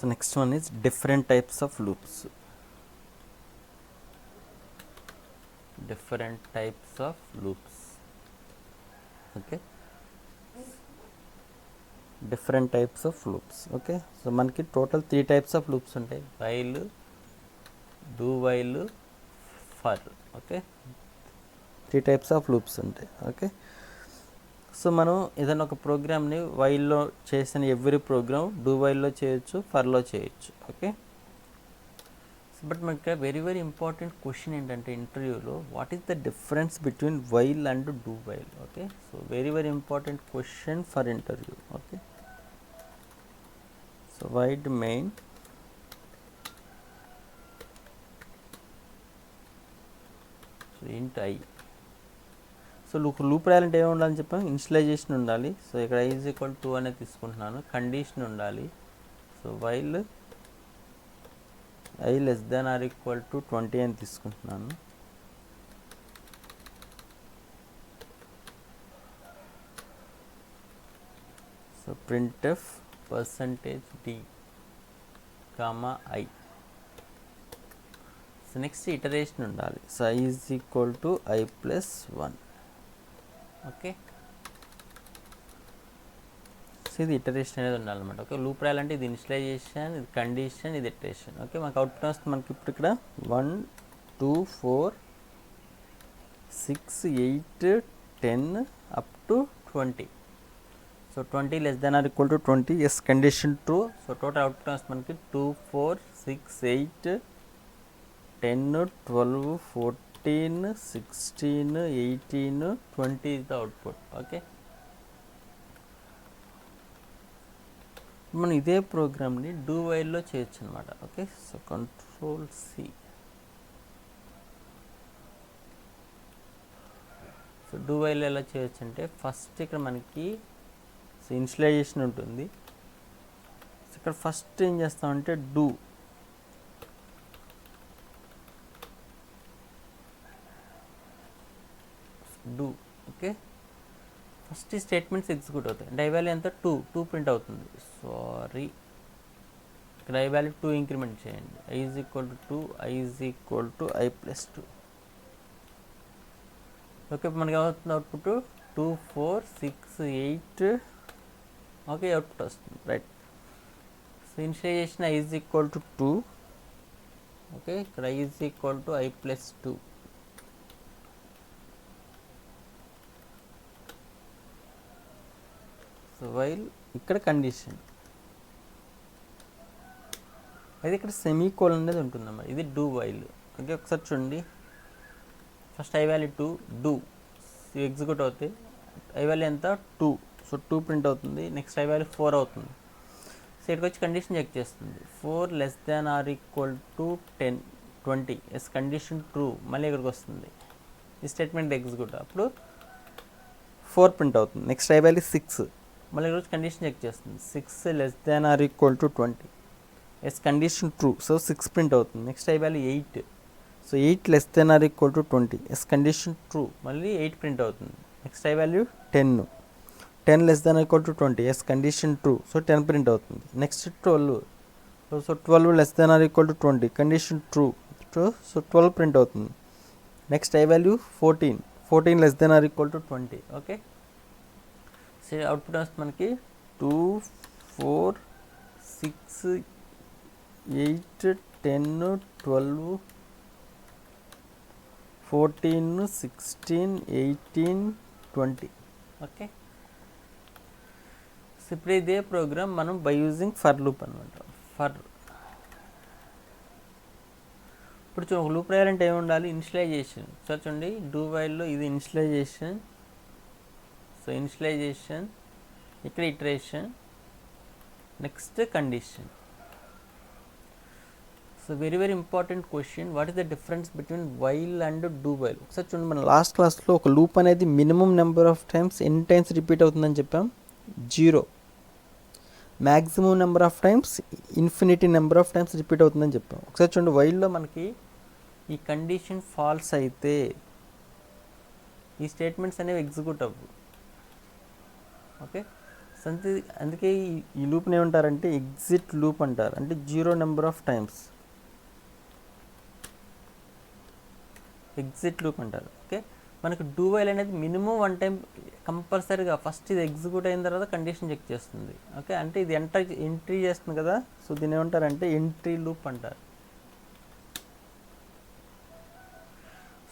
So next one is different types of loops. Different types of loops. Okay, different types of loops. Okay, so మనకి total 3 types of loops ఉంటాయి. while, do while, for. Okay, 3 types of loops ఉంటాయి. Okay, so మనం ఏదైనా ఒక ప్రోగ్రామ్ని వైల్లో చేసిన every programme do వైల్లో చేయొచ్చు, ఫర్లో చేయొచ్చు. ఓకే, బట్ మనకి వెరీ ఇంపార్టెంట్ క్వశ్చన్ ఏంటంటే ఇంటర్వ్యూలో what is the difference between while and do while. Okay, so very important question for interview. Okay, so wide main so ఇంట్ ఐ. సో లూప్ రాయాలంటే ఏమి ఉండాలని చెప్పాం, ఇనిషియలైజేషన్ ఉండాలి. సో ఇక్కడ i = 2 అనేది తీసుకుంటున్నాను. కండిషన్ ఉండాలి. సో వైల్ i <= 20 అని తీసుకుంటున్నాను. So printf %d, i. So next iteration ఉండాలి. So i = i + 1. Okay, so ఇది ఇటరేషన్ అనేది ఉండాలన్నమాట. ఓకే, లూప్ రాయాలంటే ఇది ఇనిషియలైజేషన్, ఇది కండిషన్, ఇది ఇటరేషన్. ఓకే, మనకు అవుట్పుట్ వస్తుంది. మనకి ఇప్పుడు ఇక్కడ 1 2 4 6 8 10 up to 20. So 20 <= 20, yes condition true. So total output వస్తుంది మనకి 2 4 6 8 10 12 14 16 18 20 is the output. ఓకే, మనం ఇదే ప్రోగ్రామ్ని డూ వైల్లో చేయొచ్చు అనమాట. Okay, so Ctrl+C. So do వైల్లో ఎలా చేయొచ్చు అంటే ఫస్ట్ ఇక్కడ మనకి సో ఇనిషియలైజేషన్ ఉంటుంది. సో ఇక్కడ ఫస్ట్ ఏం చేస్తామంటే do okay, first statements execute అవుతాయి. అంటే ఐ వాల్యూ ఎంత 2 ప్రింట్ అవుతుంది. సారీ, ఇక్కడ ఐ వాల్యూ 2 ఇంక్రిమెంట్ చేయండి. i = 2, i = i + 2. ఓకే, మనకి ఏమవుతుంది అవుట్పుట్ 2 4 6 8. ఓకే, అవుట్పుట్ వస్తుంది. Right, so initialization i = 2. Okay, ఇక్కడ i = i + 2. సో వైల్ ఇక్కడ కండిషన్, అయితే ఇక్కడ సెమీకోలన్ అనేది ఉంటుందన్నమాట. ఇది డూ వైల్. ఓకే, ఒకసారి చూడండి. First I value 2 do execute అవుతాయి. ఐ వాల్యూ ఎంత 2. సో 2 ప్రింట్ అవుతుంది. నెక్స్ట్ ఐ వాల్యూ 4 అవుతుంది. సో ఇక్కడికి వచ్చి కండిషన్ చెక్ చేస్తుంది. 4 <= 10 20, ఎస్ కండిషన్ ట్రూ. మళ్ళీ ఇక్కడికి వస్తుంది. ఈ స్టేట్మెంట్ ఎగ్జిక్యూట్, అప్పుడు 4 ప్రింట్ అవుతుంది. Next I value 6. మళ్ళీ ఈరోజు కండిషన్ చెక్ చేస్తుంది. 6 <= 20, yes condition true. So 6 print అవుతుంది. Next I value 8. So 8 <= 20, yes condition true. మళ్ళీ 8 ప్రింట్ అవుతుంది. Next I value 10. 10 <= 20, yes condition true. So 10 print అవుతుంది. Next 12. So 12 <= 20, condition true. So 12 print అవుతుంది. Next I value 14. 14 <= 20. Okay, so output వస్తుంది మనకి 2 4 6 8 10 12 14 16 18 20. Okay, so ఇప్పుడు ఇదే programme మనం by using for loop అనమాట. ఫర్ ఇప్పుడు ఒక లూప్ రాయాలంటే ఏమి ఉండాలి, ఇనిషియలైజేషన్. సో చూడండి డూ వైల్లో ఇది ఇనిషియలైజేషన్. సో ఇనిషియలైజేషన్, ఇక్కడ iteration, next condition. So very important question, what is the difference between while and do while. ఒకసారి చూడండి, మన లాస్ట్ క్లాస్లో ఒక లూప్ అనేది మినిమం నెంబర్ ఆఫ్ టైమ్స్ ఎన్ని టైమ్స్ రిపీట్ అవుతుందని చెప్పాం, 0. Maximum number of times infinity number of times repeat అవుతుందని చెప్పాం. ఒకసారి చూడండి, వైల్లో మనకి ఈ కండిషన్ ఫాల్స్ అయితే ఈ స్టేట్మెంట్స్ అనేవి ఎగ్జిక్యూట్ అవ్వు. ఓకే, అందుకే ఈ లూప్ని ఏమంటారంటే ఎగ్జిట్ లూప్ అంటారు, అంటే 0 number of times exit loop అంటారు. ఓకే, మనకు డూ వైల్ అనేది మినిమం 1 టైం కంపల్సరీగా ఫస్ట్ ఇది ఎగ్జిక్యూట్ అయిన తర్వాత కండిషన్ చెక్ చేస్తుంది. ఓకే, అంటే ఇది ఎంట్రీ చేస్తుంది కదా, సో దీన్ని ఏమంటారంటే ఎంట్రీ లూప్ అంటారు.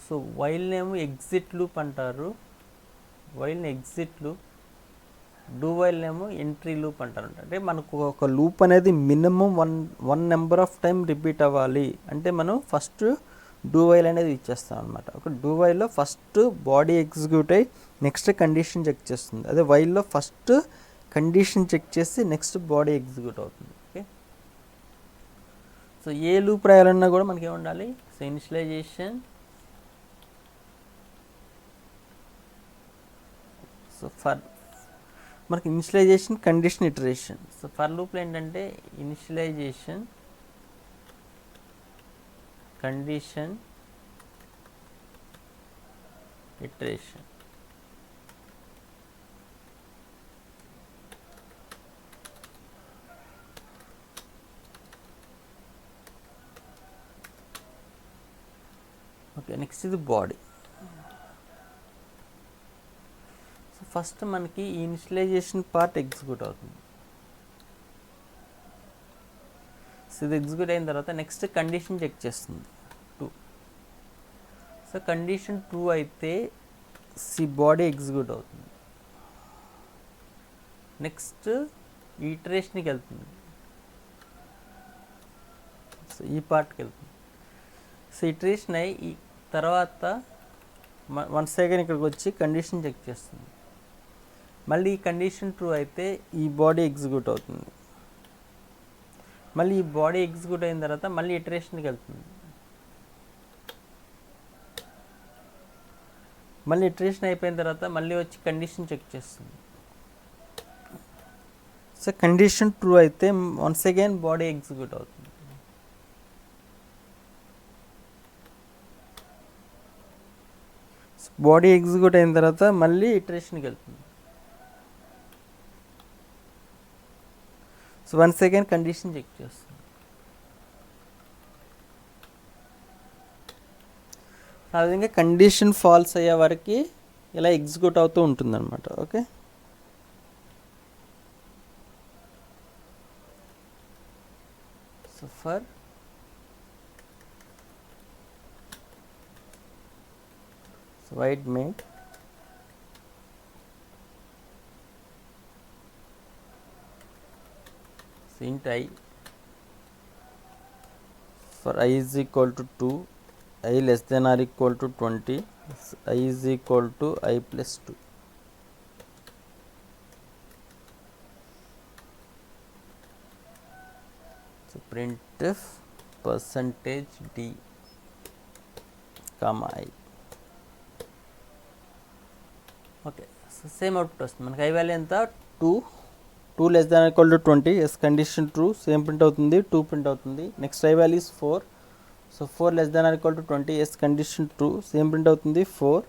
So while name exit loop అంటారు, వైల్ని ఎగ్జిట్ లూప్, డూ వైల్ నేమో ఎంట్రీ లూప్ అంటారు. అంటే మనకు ఒక లూప్ అనేది minimum one number of time repeat అవ్వాలి అంటే మనం ఫస్ట్ డూ వైల్ అనేది ఇచ్చేస్తాం అనమాట. ఒక డూ వైల్లో ఫస్ట్ బాడీ ఎగ్జిక్యూట్ అయ్యి నెక్స్ట్ కండిషన్ చెక్ చేస్తుంది. అదే వైల్లో ఫస్ట్ కండిషన్ చెక్ చేసి నెక్స్ట్ బాడీ ఎగ్జిక్యూట్ అవుతుంది. ఓకే, సో ఏ లూప్ రాయాలన్నా కూడా మనకి ఏముండాలి, సో ఇనిషియలైజేషన్, సో ఫర్ మనకి initialization, condition, iteration. So for లూప్లో ఏంటంటే initialization, condition, iteration. Okay, next ఇది బాడీ. సో ఫస్ట్ మనకి ఈ ఇనిషియలైజేషన్ పార్ట్ ఎగ్జిక్యూట్ అవుతుంది. సో ఇది ఎగ్జిక్యూట్ అయిన తర్వాత నెక్స్ట్ కండిషన్ చెక్ చేస్తుంది, ట్రూ. సో కండిషన్ ట్రూ అయితే సి బాడీ ఎగ్జిక్యూట్ అవుతుంది. నెక్స్ట్ ఇటరేషన్కి వెళ్తుంది, సో ఈ పార్ట్కి వెళ్తుంది. సో ఇటరేషన్ అయ్యి ఈ తర్వాత 1 సెకండ్ ఇక్కడికి వచ్చి కండిషన్ చెక్ చేస్తుంది. మళ్ళీ ఈ కండిషన్ ట్రూ అయితే ఈ బాడీ ఎగ్జిక్యూట్ అవుతుంది. మళ్ళీ ఈ బాడీ ఎగ్జిక్యూట్ అయిన తర్వాత మళ్ళీ ఇటరేషన్కి వెళ్తుంది. మళ్ళీ ఇటరేషన్ అయిపోయిన తర్వాత మళ్ళీ వచ్చి కండిషన్ చెక్ చేస్తుంది. సో కండిషన్ ట్రూ అయితే వన్స్ అగైన్ బాడీ ఎగ్జిక్యూట్ అవుతుంది. బాడీ ఎగ్జిక్యూట్ అయిన తర్వాత మళ్ళీ ఇటరేషన్కి వెళ్తుంది. So once again condition check చేస్తుంది. ఆ విధంగా కండిషన్ ఫాల్స్ అయ్యే వరకు ఇలా ఎగ్జిక్యూట్ అవుతూ ఉంటుంది అనమాట. Okay, so for void main int I for I is equal to 2, I less than or equal to 20, I is equal to I plus 2. So printf percentage d comma I. Okay, so same output వస్తుంది మనకి. I value ఎంత, 2 less than equal to 20, yes condition true, same print అవుతుంది, 2 print అవుతుంది. Next I value is 4, so 4 less than equal to 20, yes condition true, same print అవుతుంది, 4.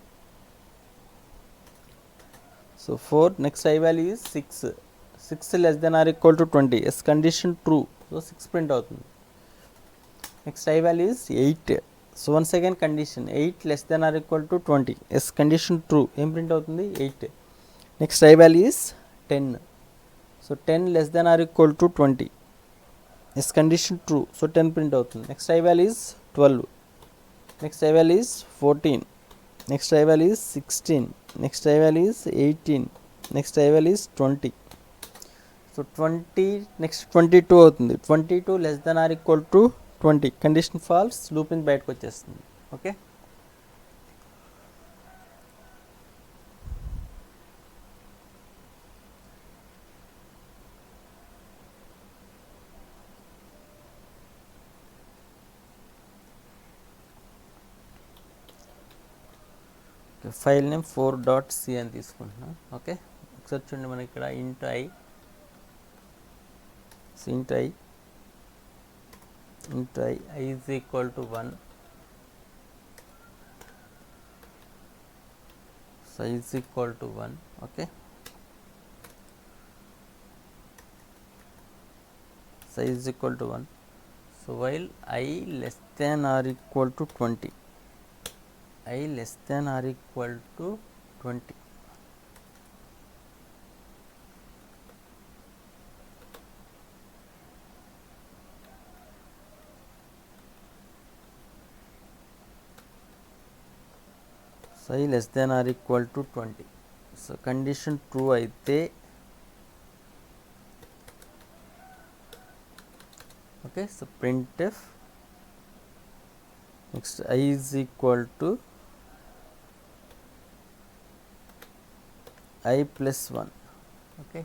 So 4, next I value is 6 less than or equal to 20, yes condition true, so 6 print అవుతుంది. Next I value is 8, so once again condition 8 less than or equal to 20, yes condition true, ఏం print అవుతుంది, 8. Next I value is 10, so 10 less than or equal to 20, yes condition true, so 10 print అవుతుంది. Next I value is 12, next I value is 14, next I value is 16, next I value is 18, next I value is 20. So 20 next 22 అవుతుంది, 22 less than or equal to 20, condition false, loop నుంచి బయటకు వచ్చేస్తుంది. Okay, file name 4.c అని తీసుకుంటున్నాం. Okay, ఒకసారి చూడండి మనకి ఇక్కడ ఇంట్ I is equal to 1, so I is equal to 1. okay, I is equal to 1. So while I less than or equal to 20, I less than or equal to 20, so I less than or equal to 20. So condition true అయితే okay, so printf next I is equal to I plus 1. Okay,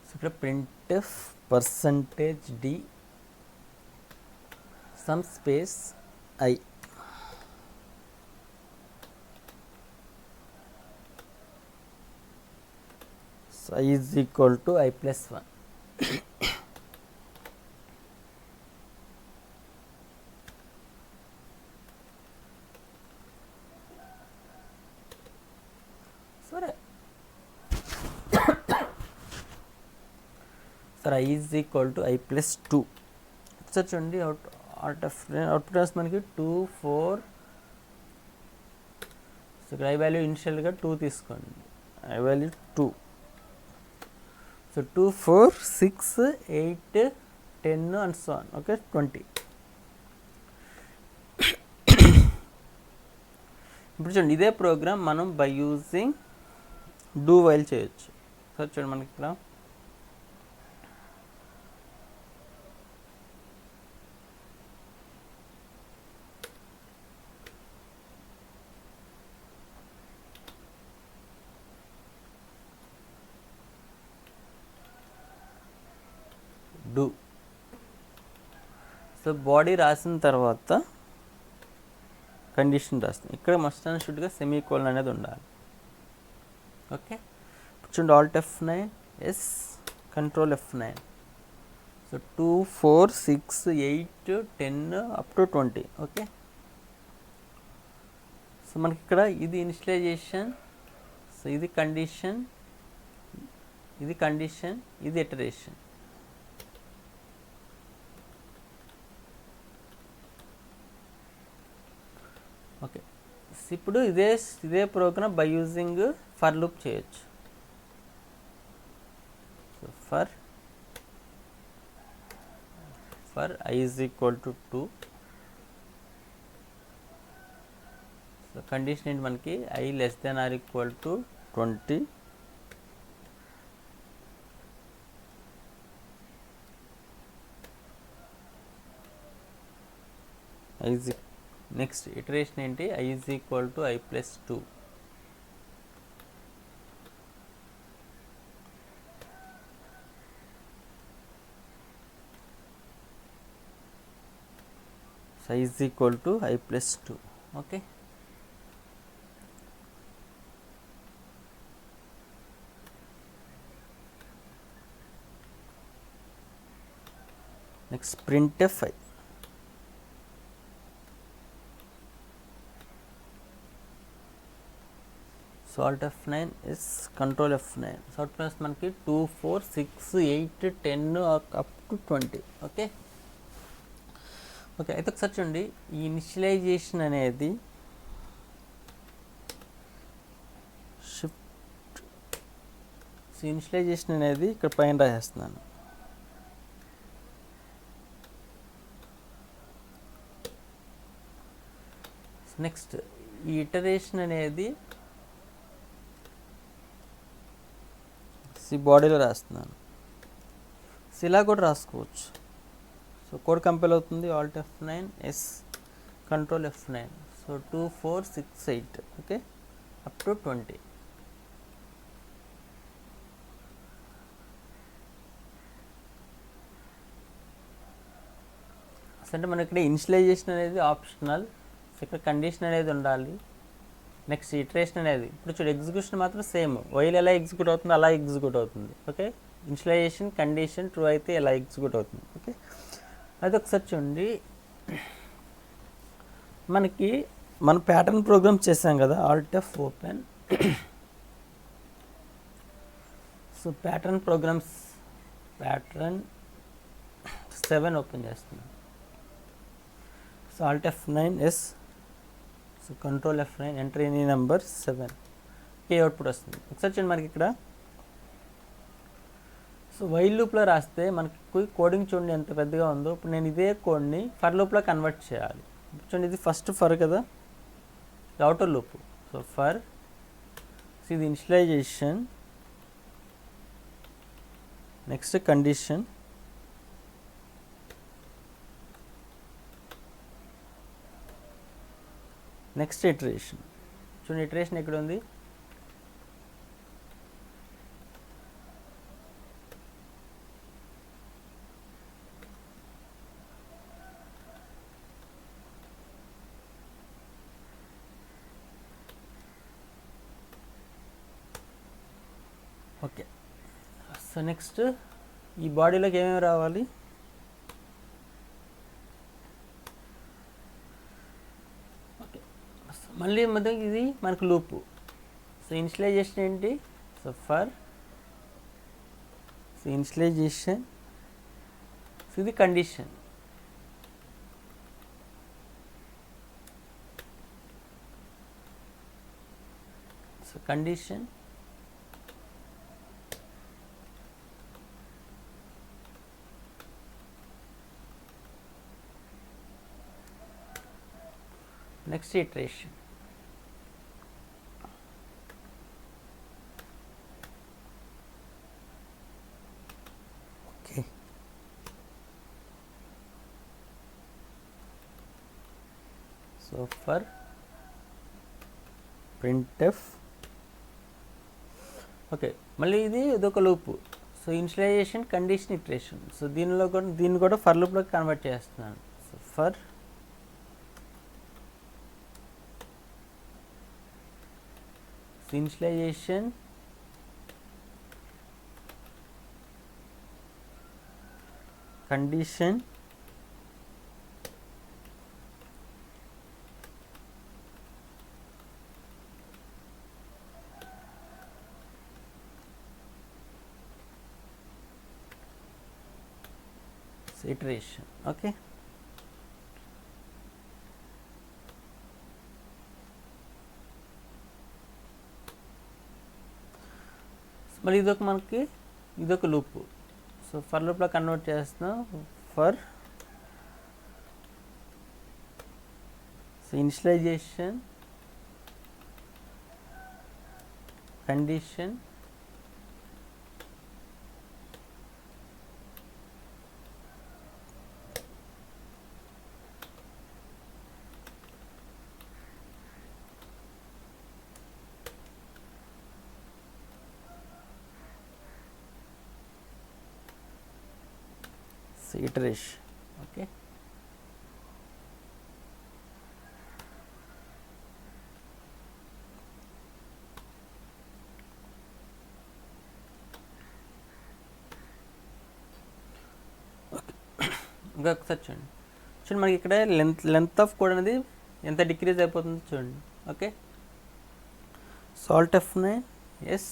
so ఇక్కడ printf percentage d some space I, so I is equal to I plus 1. Sorry. Sir, I is equal to I plus 2. So చూడండి output వస్తుంది మనకి 2 4. So ఇక్కడ i value ఇనిషియల్గా 2 తీసుకోండి, I value 2. So 2 4 6 8 10 and so on. Okay, 20. ఇప్పుడు చూడండి ఇదే programme మనం బై యూజింగ్ డూ వైల్ చేయొచ్చు. సో చూడండి మనకి ఇక్కడ డూ. సో బాడీ రాసిన తర్వాత కండిషన్ రాస్తుంది. ఇక్కడ మస్ట్ అండ్ షుడ్గా సెమీకోలన్ అనేది ఉండాలి. ఓకే, చూడండి alt F9 yes control F9. So 2 4 6 8 10 up to 20. Okay, so మనకి ఇక్కడ ఇది ఇనిషియలైజేషన్, సో ఇది కండిషన్, ఇది కండిషన్, ఇది ఇటరేషన్. ఓకే, ఇప్పుడు ఇదే program by using for loop చేయొచ్చు. So for I is equal to 2. So condition ఏంటి మనకి I less than or equal to 20. Next iteration ఏంటి I is equal to I plus 2. సో I is equal to I plus 2. Okay, next printf I. So alt F9 is control F9. So out plus మనకి 2 4 6 8 10 up to 20. Okay, okay అయితే ఒకసారి చూడండి ఈ initialisation అనేది shift, so initialisation అనేది ఇక్కడ పైన రాసేస్తున్నాను. నెక్స్ట్ ఈ ఇటరేషన్ అనేది బాడీలో రాస్తున్నాను. సో ఇలా కూడా రాసుకోవచ్చు. సో కోడ్ కంపైల్ అవుతుంది alt F9 yes control F9. So 2 4 6 8 okay up to 20. అంటే మనకి ఇక్కడ ఇనిషియలైజేషన్ అనేది ఆప్షనల్, ఇక్కడ కండిషన్ అనేది ఉండాలి. నెక్స్ట్ ఇటరేషన్ అనేది ఇప్పుడు చూడు ఎగ్జిక్యూషన్ మాత్రం సేమ్, వైల్ ఎలా ఎగ్జిక్యూట్ అవుతుంది అలా ఎగ్జిక్యూట్ అవుతుంది. ఓకే, ఇనిషియలైజేషన్ కండిషన్ ట్రూ అయితే ఎలా ఎగ్జిక్యూట్ అవుతుంది. ఓకే, అది ఒకసారి చూడండి మనకి మన ప్యాటర్న్ ప్రోగ్రామ్ చేసాం కదా, alt F open. So pattern programs pattern 7 open చేస్తున్నాను. So alt F9 yes, so control F9 enter any number 7, ఏ అవుట్పుట్ వస్తుంది. ఒకసారి చూడండి మనకి ఇక్కడ. సో వైల్ లూప్లో రాస్తే మనకి కోడింగ్ చూడండి ఎంత పెద్దగా ఉందో. ఇప్పుడు నేను ఇదే కోడ్ని ఫర్ లూప్లో కన్వర్ట్ చేయాలి. చూడండి ఇది ఫస్ట్ ఫర్ కదా, outer loop. So for, so ఇది initialization, next condition, next iteration. చూడండి ఇటరేషన్ ఎక్కడ ఉంది, ఓకే. సో నెక్స్ట్ ఈ బాడీలోకి ఏమేమి రావాలి, ఓకే. మళ్ళీ మొదటి ఇది మనకు లూపు. సో ఇనిషియలైజేషన్ ఏంటి, so for, so initialization, so ఇది condition, so condition, next iteration. Okay. So for printf, okay. మళ్ళీ ఇదొక loop. So initialization, condition, iteration. So దీన్ని కూడా ఫర్ లూప్లోకి కన్వర్ట్ చేస్తున్నాను. So for initialization, condition, iteration. Okay. మళ్ళీ ఇదొక లూపు. సో ఫర్ లూప్లో కన్వర్ట్ చేస్తున్నాం. For initialization, condition, iteration. Okay. ఇంకొకసారి చూడండి మనకి ఇక్కడ లెంత్ ఆఫ్ కోడ్ అనేది ఎంత డిక్రీజ్ అయిపోతుందో చూడండి. Okay. Alt F9 yes,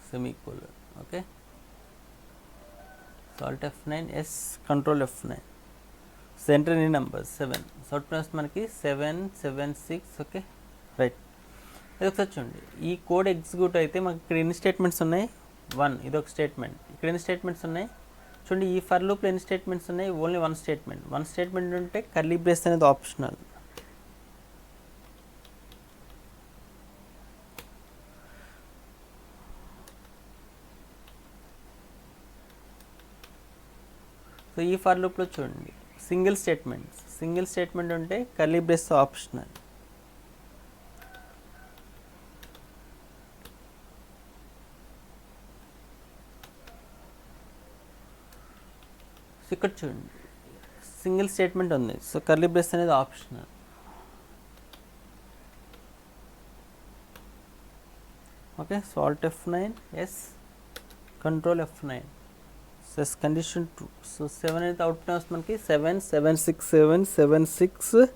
semicolon. Okay, so alt F9 s, control F9, so enter any number 7. So output మనకి 776. Okay right. ఇది ఒకసారి చూడండి, ఈ కోడ్ ఎగ్జిక్యూట్ అయితే మనకి ఇక్కడ ఎన్ని స్టేట్మెంట్స్ ఉన్నాయి, 1, ఇది ఒక స్టేట్మెంట్. ఇక్కడ ఎన్ని స్టేట్మెంట్స్ ఉన్నాయి చూడండి, ఈ ఫర్ లూప్లో ఎన్ని స్టేట్మెంట్స్ ఉన్నాయి, ఓన్లీ 1 స్టేట్మెంట్. 1 స్టేట్మెంట్ ఉంటే కర్లీ బ్రేస్ అనేది ఆప్షనల్. సో ఈ ఫర్ లూప్లో చూడండి సింగిల్ స్టేట్మెంట్ ఉంటే కర్లీ బ్రేస్ ఆప్షనల్. సో ఇక్కడ చూడండి సింగిల్ స్టేట్మెంట్ ఉంది, సో కర్లీ బ్రేస్ అనేది optional. Okay, so alt F9 yes, control F9. సెస్ కండిషన్ ట్రూ. సో 7 అయితే అవుట్పుట్ వస్తుంది మనకి 7 7 6 7 7 6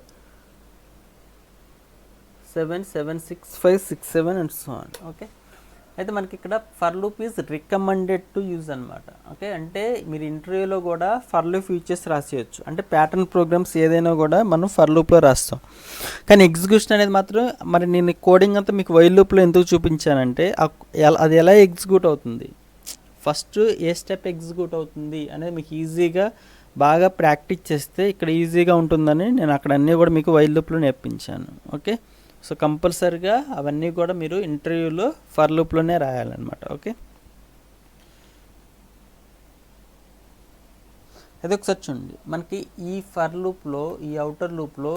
7 7 6 5 6 7 అండ్ సో ఆన్. ఓకే, అయితే మనకి ఇక్కడ for loop is recommended to use అనమాట. ఓకే, అంటే మీరు ఇంటర్వ్యూలో కూడా ఫర్ లూప్ యూజ్ రాసేయచ్చు. అంటే ప్యాటర్న్ ప్రోగ్రామ్స్ ఏదైనా కూడా మనం ఫర్ లూప్లో రాస్తాం. కానీ ఎగ్జిక్యూషన్ అనేది మాత్రం మరి నేను కోడింగ్ అంతా మీకు వైల్ లూప్లో ఎందుకు చూపించానంటే అది ఎలా ఎగ్జిక్యూట్ అవుతుంది, ఫస్ట్ ఏ స్టెప్ ఎగ్జిక్యూట్ అవుతుంది అనేది మీకు ఈజీగా బాగా ప్రాక్టీస్ చేస్తే ఇక్కడ ఈజీగా ఉంటుందని నేను అక్కడ అన్నీ కూడా మీకు వైల్ లూప్లో నేర్పించాను. ఓకే, సో కంపల్సరీగా అవన్నీ కూడా మీరు ఇంటర్వ్యూలో ఫర్ లూప్లోనే రాయాలన్నమాట. ఓకే, అది ఒకసారి చూడండి. మనకి ఈ ఫర్ లూప్లో, ఈ అవుటర్ లూప్లో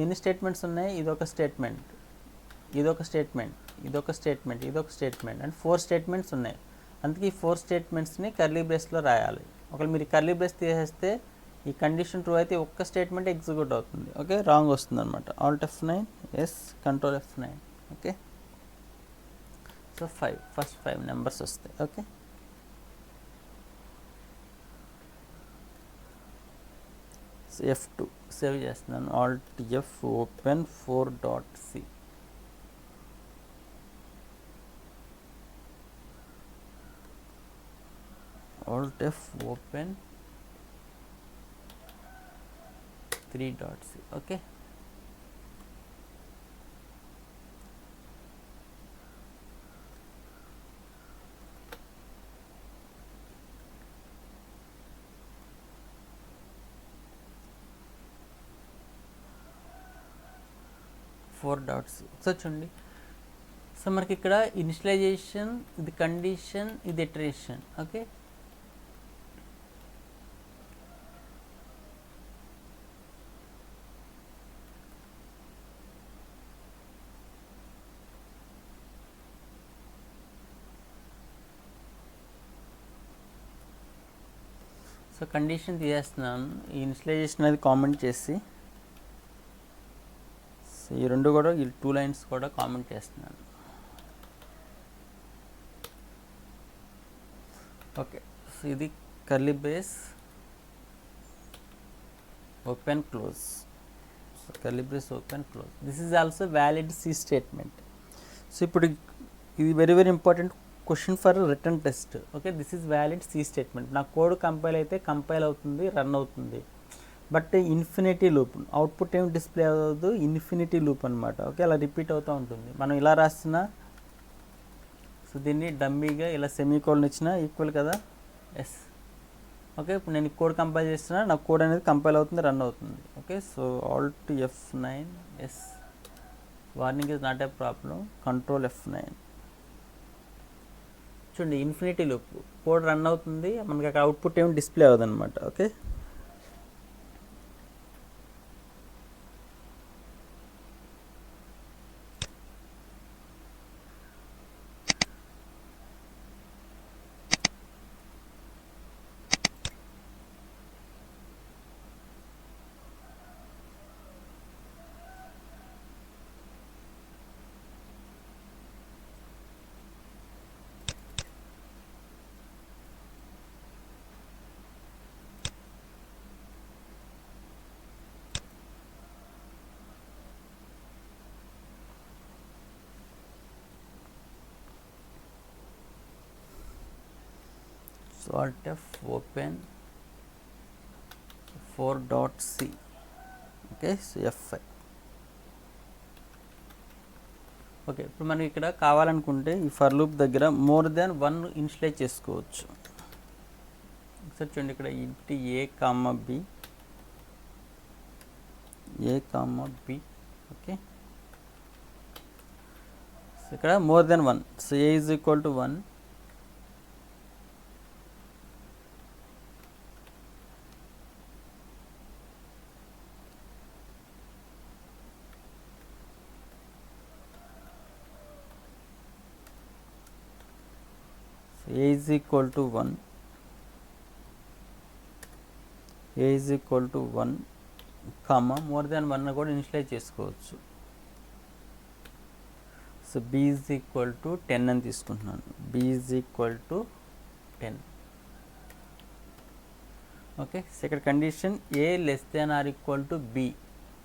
ఎన్ని స్టేట్మెంట్స్ ఉన్నాయి, ఇదొక స్టేట్మెంట్, ఇదొక స్టేట్మెంట్, ఇదొక స్టేట్మెంట్, ఇదొక స్టేట్మెంట్ అండ్ 4 స్టేట్మెంట్స్ ఉన్నాయి. అందుకే ఈ 4 స్టేట్మెంట్స్ని కర్లీ బ్రేస్లో రాయాలి. ఒకవేళ మీరు కర్లీ బ్రేస్ తీసేస్తే ఈ కండిషన్ ట్రూ అయితే ఒక్క స్టేట్మెంట్ ఎగ్జిక్యూట్ అవుతుంది. ఓకే, రాంగ్ వస్తుంది అనమాట. Alt F9, yes, control F9. Okay, so 5 first 5 numbers వస్తాయి. ఓకే, సో F2 సేవ్ చేస్తున్నాను. Alt F open 4.c. Alt F open 3.c. Okay, so చూడండి. సో మనకి ఇక్కడ ఇనిషియలైజేషన్, ఇది కండిషన్, ఇది ఇటరేషన్. ఓకే, సో కండిషన్ తీసేస్తున్నాను. ఈ ఇనిషియలైజేషన్ అనేది కామెంట్ చేసి, సో ఈ రెండు కూడా, ఈ 2 లైన్స్ కూడా కామెంట్ చేస్తున్నాను. ఓకే, సో ఇది curly brace open close. So curly brace open close. This is also valid C statement. So ఇప్పుడు ఇది very very important question for written test. Okay, this is valid C statement. నా code compile అయితే compile అవుతుంది, run అవుతుంది. But infinity loop, output ఏమి display అవ్వదు, infinity loop అనమాట. Okay, అలా రిపీట్ అవుతూ ఉంటుంది. మనం ఇలా రాస్తున్నా, సో దీన్ని డమ్మీగా ఇలా సెమీకోలన్ ఇచ్చినా ఈక్వల్ కదా, ఎస్. ఓకే, ఇప్పుడు నేను కోడ్ కంపైల్ చేస్తున్నా, నా కోడ్ అనేది కంపైల్ అవుతుంది, రన్ అవుతుంది. Okay, so alt F9, yes. Warning is not a problem, control F9. చూడండి, ఇన్ఫినిటీ లూప్, కోడ్ రన్ అవుతుంది, మనకి అక్కడ అవుట్పుట్ ఏమి డిస్ప్లే అవ్వదు అనమాట. Okay, so alt F open 4.c. Okay, so F5. Okay, ఇప్పుడు మనం ఇక్కడ కావాలనుకుంటే ఈ ఫర్ లూప్ దగ్గర మోర్ దాన్ 1 ఇనిషియలైజ్ చేసుకోవచ్చు. ఒకసారి చూడండి, ఇక్కడ int A, B, A, B. Okay, so ఇక్కడ more than 1. So A is equal to 1, A is equal to 1, A is equal to 1, comma more than 1 కూడా ఇనిషియలైజ్ చేసుకోవచ్చు. So b is equal to 10 అని తీసుకుంటున్నాను. b is equal to 10. Okay, second condition a less than or equal to b.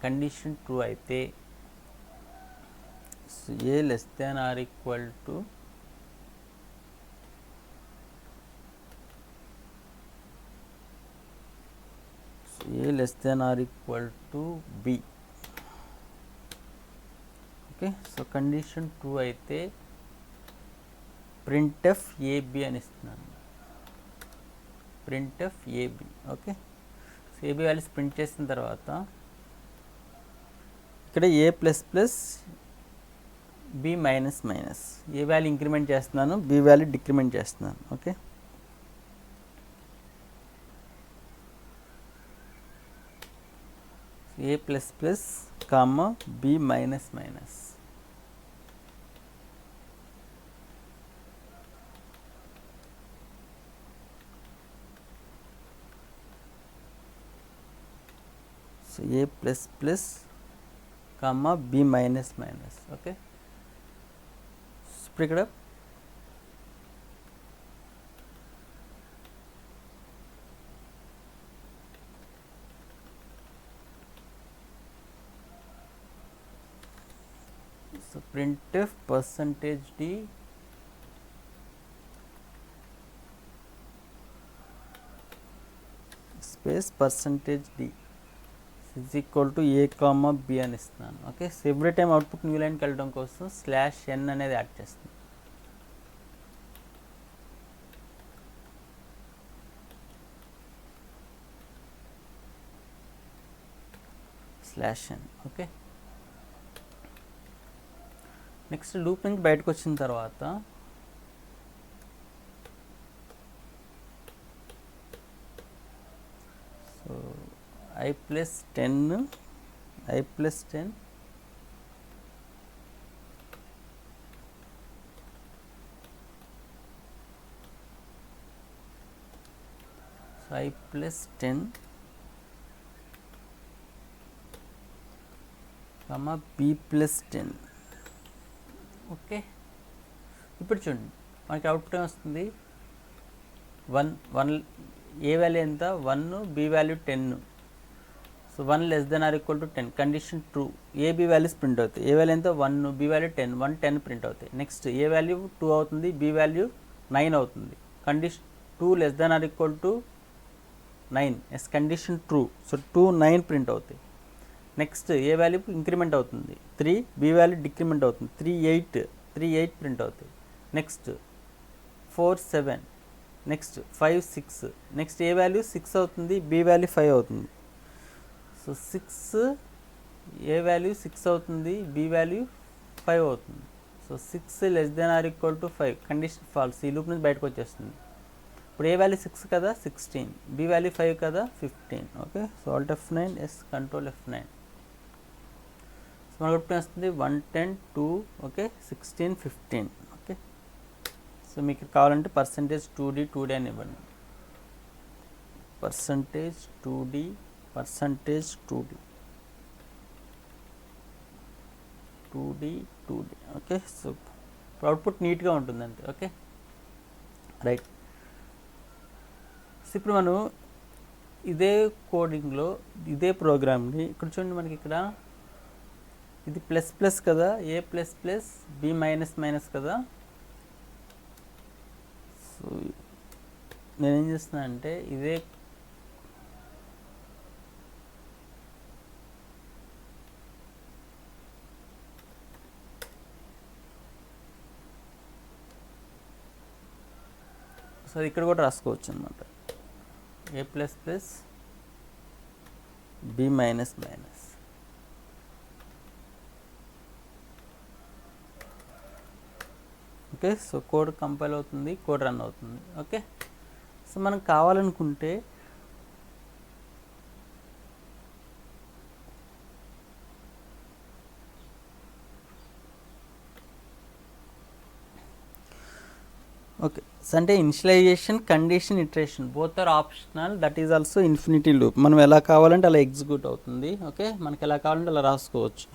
Condition true అయితే a less than or equal to a less than or equal to b. Okay, so condition true అయితే printf ab అని ఇస్తున్నాను. printf ab. Okay, so ab values print చేసిన తర్వాత ఇక్కడ a plus plus b minus minus, a value increment చేస్తున్నాను, b value decrement చేస్తున్నాను. Okay, a plus plus comma b minus minus. So a plus plus comma b minus minus. Okay, ఇప్పుడు ఇక్కడ so printf percentage d space percentage d is equal to a comma b అని ఇస్తున్నాను. Okay, so every time output new లైన్కి వెళ్ళడం కోసం /n అనేది add చేస్తుంది. /n. Okay, next loop నుంచి బయటకు వచ్చిన తర్వాత so i plus 10 so i plus 10 comma b plus 10. Okay, ఇప్పుడు చూడండి మనకి అవుట్పుట్ వస్తుంది 1 ఏ వాల్యూ ఎంత 1, b value 10. So 1 less than or equal to 10. Condition true, a b values print అవుతాయి. ఏ వాల్యూ ఎంత 1, b వాల్యూ 10, 1 10 ప్రింట్ అవుతాయి. Next a value 2 అవుతుంది, b value 9 అవుతుంది. Condition 2 less than or equal to 9. Yes, condition true. So 2 9 print అవుతాయి. Next a value increment అవుతుంది 3, b value decrement అవుతుంది 3 8 print అవుతాయి. Next 4 7, next 5 6, next a value 6 అవుతుంది, b value 5 అవుతుంది. So 6 ఏ value 6 అవుతుంది, b value 5 అవుతుంది. So 6 less than or equal to 5. Condition false, ఈ loop నుంచి బయటకు వచ్చేస్తుంది. ఇప్పుడు ఏ వాల్యూ 6 కదా 16, b వాల్యూ 5 కదా 15. Okay, so alt F9, yes control F9. So మనకు అవుట్పుట్ వస్తుంది 1 10 2, ఓకే 16 15. ఓకే, సో మీకు కావాలంటే పర్సంటేజ్ 2d అని ఇవ్వండి. Percentage 2d. Okay, so output నీట్గా ఉంటుంది అంతే. Okay, right. సో ఇప్పుడు మనం ఇదే కోడింగ్లో ఇదే ప్రోగ్రామ్ని ఇక్కడ చూడండి, మనకి ఇక్కడ ఇది ప్లస్ ప్లస్ కదా, a plus plus b minus minus కదా. సో నేనేం చేస్తున్నా అంటే ఇదే సో ఇక్కడ కూడా రాసుకోవచ్చు అనమాట, a plus plus b minus minus. Okay, so code compile అవుతుంది, కోడ్ రన్ అవుతుంది. ఓకే, సో మనం కావాలనుకుంటే ఓకే, సో అంటే initialization, condition, iteration both are optional. That is also infinity loop. మనం ఎలా కావాలంటే అలా ఎగ్జిక్యూట్ అవుతుంది. ఓకే, మనకి ఎలా కావాలంటే అలా రాసుకోవచ్చు.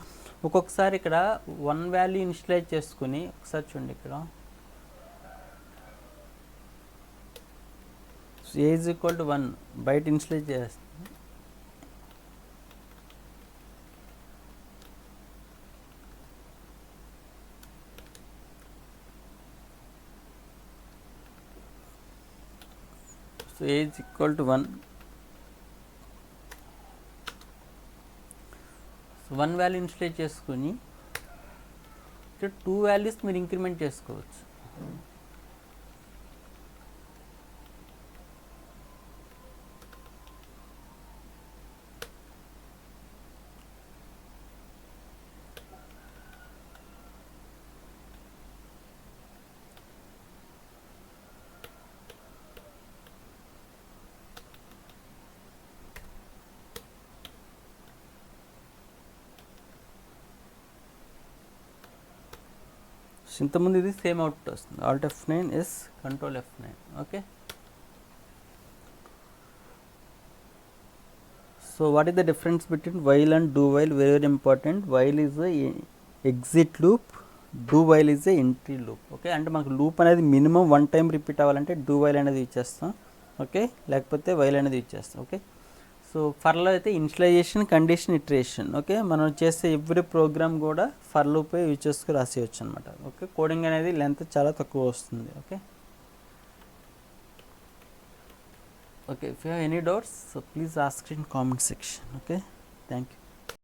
ఒక్కొక్కసారి ఇక్కడ 1 వాల్యూ ఇనిషియలైజ్ చేసుకుని ఒకసారి చూడండి ఇక్కడ ఏ ఈజ్ ఈక్వల్ టు 1 బయట ఇనిషియలైజ్ చేస్తాం. So A is equal to 1. So 1 value initialise చేసుకుని ఇక్కడ 2 వాల్యూస్ మీరు ఇంక్రిమెంట్ చేసుకోవచ్చు. ఇంతకుముందు ఇది సేమ్ అవుట్పుట్ వస్తుంది. Alt F9 is Control F9. Okay, so what is the difference between while and do while? Very very important. While is exit loop, do while is entry loop. Okay, అంటే మనకు loop అనేది minimum 1 time repeat అవ్వాలంటే do while అనేది ఇచ్చేస్తాం. Okay, లేకపోతే while అనేది ఇచ్చేస్తాం. Okay, so ఫర్లో అయితే ఇనిషియలైజేషన్, కండిషన్, ఇటరేషన్. ఓకే, మనం చేసే ఎవ్రీ ప్రోగ్రామ్ కూడా ఫర్ లూప్ యూజ్ చేసుకుని రాసేయచ్చు అనమాట. ఓకే, కోడింగ్ అనేది లెంత్ చాలా తక్కువ వస్తుంది. Okay, okay, if you have any doubts so please ask in comment section. Okay, thank you.